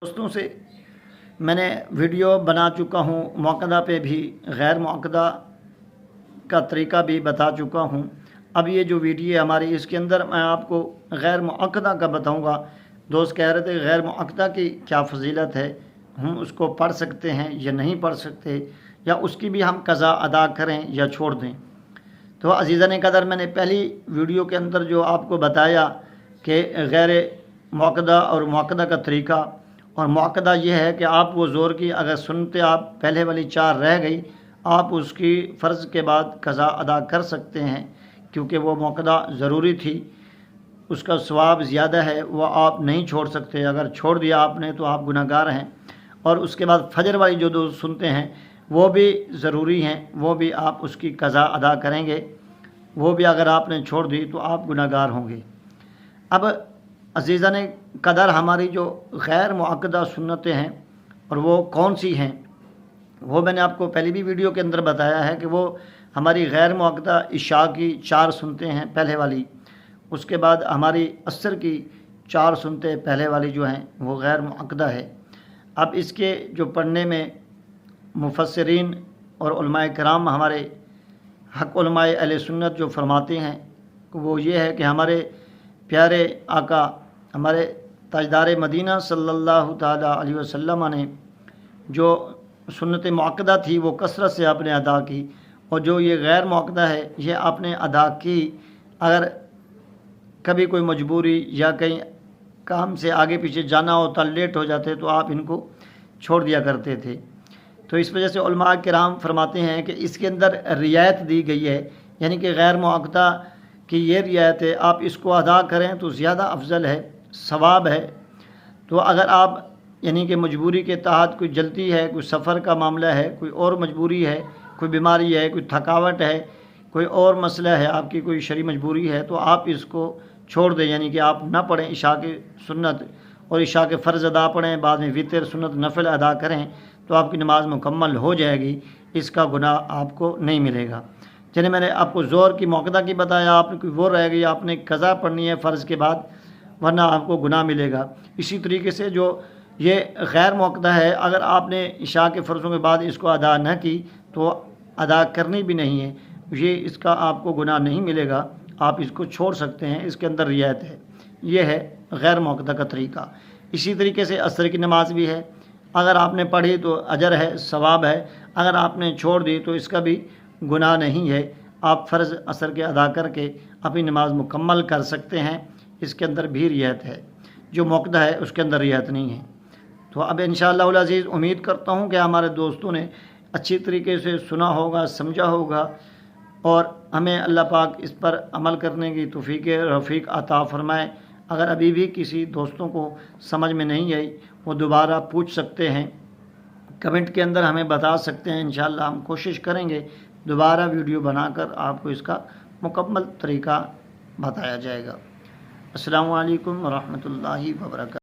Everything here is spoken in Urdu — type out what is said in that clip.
دوستوں سے میں نے ویڈیو بنا چکا ہوں، معقدہ پہ بھی غیر معقدہ کا طریقہ بھی بتا چکا ہوں۔ اب یہ جو ویڈیو ہے ہماری، اس کے اندر میں آپ کو غیر معقدہ کا بتاؤں گا۔ دوست کہہ رہے تھے غیر معقدہ کی کیا فضیلت ہے، ہم اس کو پڑھ سکتے ہیں یا نہیں پڑھ سکتے، یا اس کی بھی ہم قضا ادا کریں یا چھوڑ دیں۔ تو عزیزان قدر، میں نے پہلی ویڈیو کے اندر جو آپ کو بتایا کہ غیر معقدہ اور معقدہ کا طریقہ، اور معقدہ یہ ہے کہ آپ وہ زور کی اگر سنتے آپ پہلے والی 4 رہ گئی، آپ اس کی فرض کے بعد قضا ادا کر سکتے ہیں، کیونکہ وہ معقدہ ضروری تھی، اس کا ثواب زیادہ ہے، وہ آپ نہیں چھوڑ سکتے۔ اگر چھوڑ دیا آپ نے تو آپ گناہ گار ہیں۔ اور اس کے بعد فجر والی جو دوست سنتے ہیں وہ بھی ضروری ہیں، وہ بھی آپ اس کی قضا ادا کریں گے، وہ بھی اگر آپ نے چھوڑ دی تو آپ گناہ گار ہوں گے۔ اب عزیزان قدر، ہماری جو غیر معقدہ سنتیں ہیں اور وہ کون سی ہیں، وہ میں نے آپ کو پہلی بھی ویڈیو کے اندر بتایا ہے کہ وہ ہماری غیر معقدہ عشاء کی 4 سنتیں ہیں پہلے والی، اس کے بعد ہماری عصر کی 4 سنتیں پہلے والی جو ہیں وہ غیر معقدہ ہے۔ اب اس کے جو پڑھنے میں مفسرین اور علماء کرام، ہمارے حق علماء اہل سنت جو فرماتے ہیں وہ یہ ہے کہ ہمارے پیارے آقا، ہمارے تاجدار مدینہ صلی اللہ تعالیٰ علیہ وسلم نے جو سنت معقدہ تھی وہ کثرت سے آپ نے ادا کی، اور جو یہ غیر معقدہ ہے یہ آپ نے ادا کی۔ اگر کبھی کوئی مجبوری یا کہیں کام سے آگے پیچھے جانا ہوتا، لیٹ ہو جاتے تو آپ ان کو چھوڑ دیا کرتے تھے۔ تو اس وجہ سے علماء کرام فرماتے ہیں کہ اس کے اندر رعایت دی گئی ہے، یعنی کہ غیر معقدہ کی یہ رعایت ہے، آپ اس کو ادا کریں تو زیادہ افضل ہے، ثواب ہے۔ تو اگر آپ یعنی کہ مجبوری کے تحت کوئی جلدی ہے، کوئی سفر کا معاملہ ہے، کوئی اور مجبوری ہے، کوئی بیماری ہے، کوئی تھکاوٹ ہے، کوئی اور مسئلہ ہے، آپ کی کوئی شرعی مجبوری ہے، تو آپ اس کو چھوڑ دیں، یعنی کہ آپ نہ پڑھیں عشاء کی سنت، اور عشاء کے فرض ادا پڑھیں، بعد میں وتر سنت نفل ادا کریں تو آپ کی نماز مکمل ہو جائے گی، اس کا گناہ آپ کو نہیں ملے گا۔ جنہیں میں نے آپ کو زور کی معقدہ کی بتایا، آپ کی وہ رہ گئی، آپ نے قضا پڑھنی ہے فرض کے بعد، ورنہ آپ کو گناہ ملے گا۔ اسی طریقے سے جو یہ غیر معقدہ ہے، اگر آپ نے عشاء کے فرضوں کے بعد اس کو ادا نہ کی تو ادا کرنی بھی نہیں ہے، یہ اس کا آپ کو گناہ نہیں ملے گا، آپ اس کو چھوڑ سکتے ہیں، اس کے اندر رعایت ہے۔ یہ ہے غیر معقدہ کا طریقہ۔ اسی طریقے سے عصر کی نماز بھی ہے، اگر آپ نے پڑھی تو اجر ہے، ثواب ہے، اگر آپ نے چھوڑ دی تو اس کا بھی گناہ نہیں ہے، آپ فرض عصر کے ادا کر کے اپنی نماز مکمل کر سکتے ہیں، اس کے اندر بھی رعایت ہے۔ جو معقدہ ہے اس کے اندر رعایت نہیں ہے۔ تو اب انشاءاللہ العزیز امید کرتا ہوں کہ ہمارے دوستوں نے اچھی طریقے سے سنا ہوگا، سمجھا ہوگا، اور ہمیں اللہ پاک اس پر عمل کرنے کی توفیق رفیق عطا فرمائے۔ اگر ابھی بھی کسی دوستوں کو سمجھ میں نہیں آئی، وہ دوبارہ پوچھ سکتے ہیں، کمنٹ کے اندر ہمیں بتا سکتے ہیں، انشاءاللہ ہم کوشش کریں گے دوبارہ ویڈیو بنا کر آپ کو اس کا مکمل طریقہ بتایا جائے گا۔ السلام علیکم ورحمۃ اللہ وبرکاتہ۔